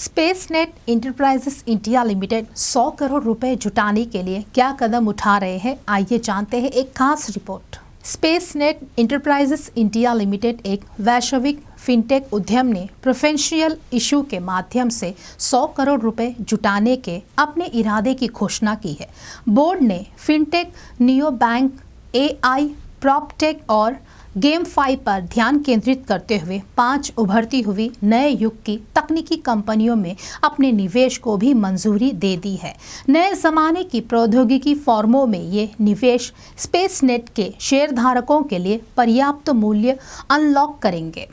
स्पेसनेट Enterprises India limited 100 crore रुपए जुटाने के लिए क्या कदम उठा रहे हैं, आइए जानते हैं एक खास रिपोर्ट। स्पेसनेट इंटरप्राइजेस इंडिया लिमिटेड एक वैश्विक फिनटेक उद्यम ने प्रेफरेंशियल इशू के माध्यम से 100 करोड़ रुपए जुटाने के अपने इरादे की घोषणा की है। बोर्ड ने fintech, neo bank, AI, proptech और गेमफाई पर ध्यान केंद्रित करते हुए 5 उभरती हुई नए युग की तकनीकी कंपनियों में अपने निवेश को भी मंजूरी दे दी है। नए जमाने की प्रौद्योगिकी फर्मों में ये निवेश स्पेसनेट के शेयरधारकों के लिए पर्याप्त मूल्य अनलॉक करेंगे।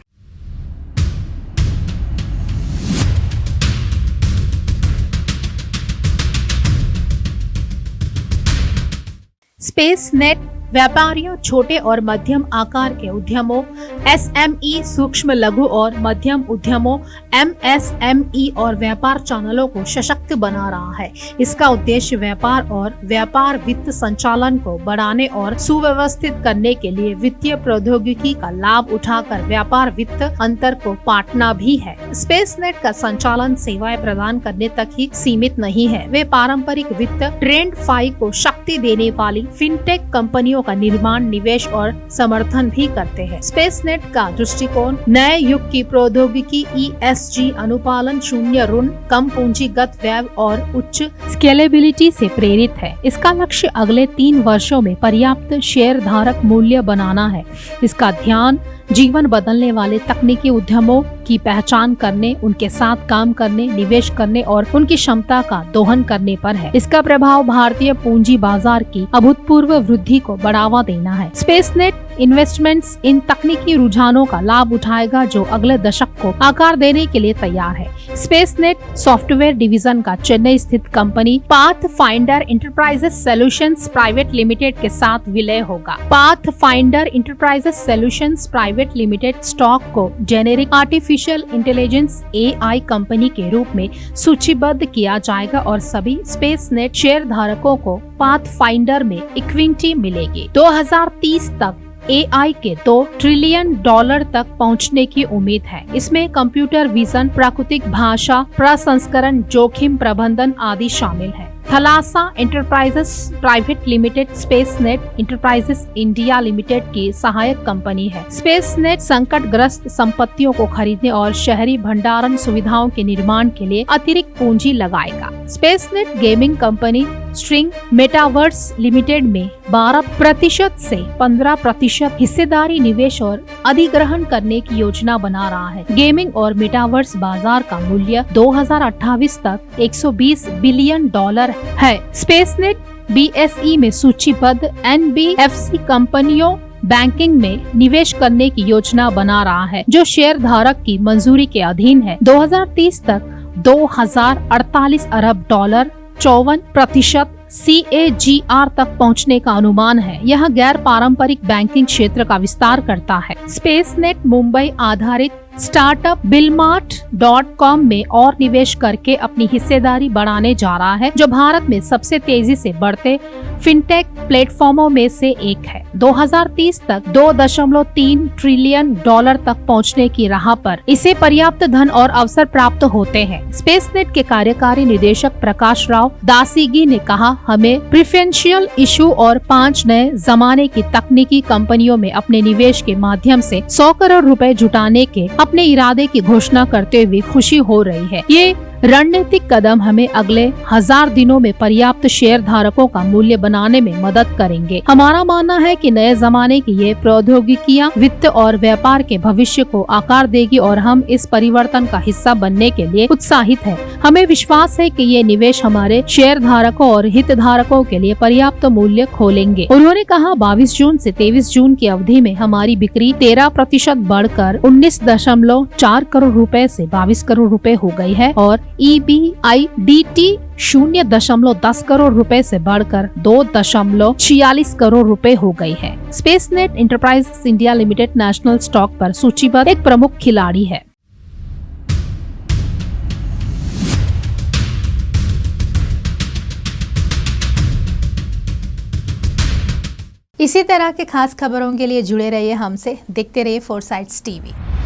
स्पेसनेट व्यापारियों, छोटे और मध्यम आकार के उद्यमों, SME, सूक्ष्म लघु और मध्यम उद्यमों, MSME और व्यापार चैनलों को सशक्त बना रहा है। इसका उद्देश्य व्यापार और व्यापार वित्त संचालन को बढ़ाने और सुव्यवस्थित करने के लिए वित्तीय प्रौद्योगिकी का लाभ उठाकर व्यापार वित्त अंतर को पाटना भी है। स्पेसनेट का संचालन सेवाएं प्रदान करने तक ही सीमित नहीं है। वे पारंपरिक वित्त TrendFi को शक्ति देने वाली फिनटेक कंपनियों का निर्माण, निवेश और समर्थन भी करते हैं। स्पेसनेट का दृष्टिकोण नए युग की प्रौद्योगिकी, ESG, अनुपालन, शून्य ऋण, कम पूंजीगत व्यय और उच्च स्केलेबिलिटी से प्रेरित है। इसका लक्ष्य अगले 3 वर्षों में पर्याप्त शेयरधारक मूल्य बनाना है। इसका ध्यान जीवन बदलने वाले तकनीकी उद्यमों की पहचान करने, उनके साथ काम करने, निवेश करने और उनकी क्षमता का दोहन करने पर है। इसका प्रभाव भारतीय पूंजी बाजार की अभूतपूर्व वृद्धि को बढ़ावा देना है। स्पेसनेट इन्वेस्टमेंट्स इन तकनीकी रुझानों का लाभ उठाएगा जो अगले दशक को आकार देने के लिए तैयार है। स्पेसनेट सॉफ्टवेयर डिवीजन का चेन्नई स्थित company Pathfinder Enterprises Solutions Private Limited के साथ विलय होगा। Pathfinder Enterprises Solutions Private Limited stock को generic artificial intelligence AI company के रूप में सूचीबद्ध किया जाएगा और सभी स्पेसनेट शेयरधारकों को पाथफाइंडर में इक्विटी मिलेगी। 2030 तक AI के $2 ट्रिलियन तक पहुंचने की उम्मीद है। इसमें कंप्यूटर विजन, प्राकृतिक भाषा प्रसंस्करण, जोखिम प्रबंधन आदि शामिल है। Thalassa Enterprises Private Limited Spacenet Enterprises India Limited की सहायक कंपनी है। स्पेसनेट संकटग्रस्त संपत्तियों को खरीदने और शहरी भंडारण सुविधाओं के निर्माण के लिए अतिरिक्त पूंजी लगाएगा। Spacenet gaming company String Metaverse Limited में 12% से 15% हिस्सेदारी निवेश और अधिग्रहण करने की योजना बना रहा है। गेमिंग और मेटावर्स बाजार का मूल्य 2028 तक $120 बिलियन है। स्पेसनेट BSE में सूचीबद्ध NBFC कंपनियों बैंकिंग में निवेश करने की योजना बना रहा है जो शेयरधारक की मंजूरी के अधीन है। 2030 तक $2048 अरब, 54% CAGR तक पहुंचने का अनुमान है। यह गैर पारंपरिक बैंकिंग क्षेत्र का विस्तार करता है। स्पेसनेट मुंबई आधारित स्टार्टअप Billmart.com में और निवेश करके अपनी हिस्सेदारी बढ़ाने जा रहा है जो भारत में सबसे तेजी से बढ़ते फिनटेक प्लेटफॉर्मों में से एक है। 2030 तक $2.3 ट्रिलियन तक पहुंचने की राह पर इसे पर्याप्त धन और अवसर प्राप्त होते हैं। स्पेसनेट के कार्यकारी निदेशक प्रकाश राव दासीगी ने कहा, हमें प्रेफरेंशियल इशू और 5 नए जमाने की तकनीकी कंपनियों में अपने निवेश के माध्यम से 100 करोड़ रुपए जुटाने के अपने इरादे की घोषणा करते हुए खुशी हो रही है। ये रणनीतिक कदम हमें अगले 1000 दिनों में पर्याप्त शेयर धारकों का मूल्य बनाने में मदद करेंगे। हमारा मानना है कि नए जमाने की ये प्रौद्योगिकियां वित्त और व्यापार के भविष्य को आकार देगी और हम इस परिवर्तन का हिस्सा बनने के लिए उत्साहित हैं। हमें विश्वास है कि ये निवेश हमारे शेयर धारकों और हितधारकों के लिए पर्याप्त मूल्य खोलेंगे। उन्होंने कहा, 22 जून से 23 जून की अवधि में हमारी बिक्री 13% बढ़कर 19.4 करोड़ रुपए से 22 करोड़ रुपए हो गई है और EBITDA 0.10 करोड़ रुपए से बढ़कर 2.46 करोड़ रुपए हो गई है। Spacenet Enterprises India Limited National Stock पर सूचीबद्ध एक प्रमुख खिलाड़ी है। इसी तरह के खास खबरों के लिए जुड़े रहिए हमसे, देखते रहिए फोरसाइट्स TV।